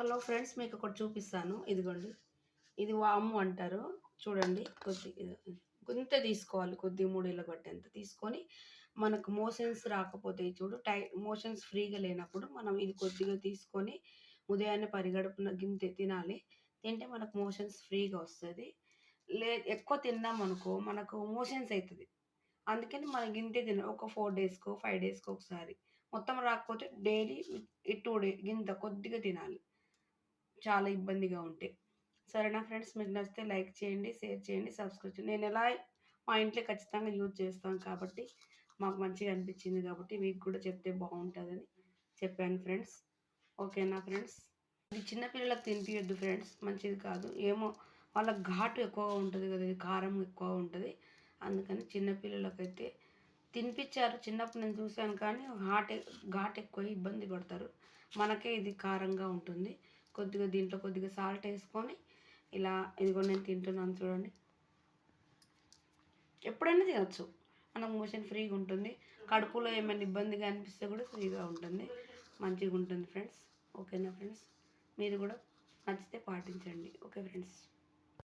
Hello friends, మీకు ఒకటి చూపిస్తాను. ఇదిగోండి, ఇది వాము అంటారు. చూడండి, కొంత తీసుకోవాలి, కొద్ది మూడేళ్ళ పట్టేంత తీసుకొని, మనకు మోషన్స్ రాకపోతే చూడు, మోషన్స్ ఫ్రీగా లేనప్పుడు మనం ఇది కొద్దిగా తీసుకొని ఉదయాన్నే పరిగడుపున గింతే తినాలి. తింటే మనకు మోషన్స్ ఫ్రీగా వస్తుంది. ఎక్కువ తిన్నామనుకో మనకు మోషన్స్ అవుతుంది. అందుకని మనం గింతే తినాలి. ఒక 4 డేస్కో 5 డేస్కో ఒకసారి. మొత్తం రాకపోతే డైలీ ఈ 2 గింత కొద్దిగా తినాలి, చాలా ఇబ్బందిగా ఉంటే. సరేనా ఫ్రెండ్స్, మీకు నచ్చితే లైక్ చేయండి, షేర్ చేయండి, సబ్స్క్రైబ్ చేయండి. నేను ఎలా మా ఇంట్లో ఖచ్చితంగా యూజ్ చేస్తాను కాబట్టి, మాకు మంచిగా అనిపించింది కాబట్టి మీకు కూడా చెప్తే బాగుంటుందని చెప్పాను ఫ్రెండ్స్. ఓకేనా ఫ్రెండ్స్, ఇది చిన్నపిల్లలకు తినిపించద్దు ఫ్రెండ్స్, మంచిది కాదు. ఏమో వాళ్ళకి ఘాటు ఎక్కువగా ఉంటుంది కదా, ఇది కారం ఎక్కువ ఉంటుంది. అందుకని చిన్నపిల్లలకైతే తినిపించారు, చిన్నప్పుడు నేను చూశాను. కానీ ఘాటు ఎక్కువ ఇబ్బంది పడతారు. మనకే ఇది కారంగా ఉంటుంది. కొద్దిగా దీంట్లో కొద్దిగా సాల్ట్ వేసుకొని ఇలా, ఇదిగో నేను తింటున్నాను చూడండి. ఎప్పుడైనా తినచ్చు, మనకు మోషన్ ఫ్రీగా ఉంటుంది. కడుపులో ఏమైనా ఇబ్బందిగా అనిపిస్తే కూడా ఫ్రీగా ఉంటుంది, మంచిగా ఉంటుంది ఫ్రెండ్స్. ఓకేనా ఫ్రెండ్స్, మీరు కూడా నచ్చితే పాటించండి. Okay friends.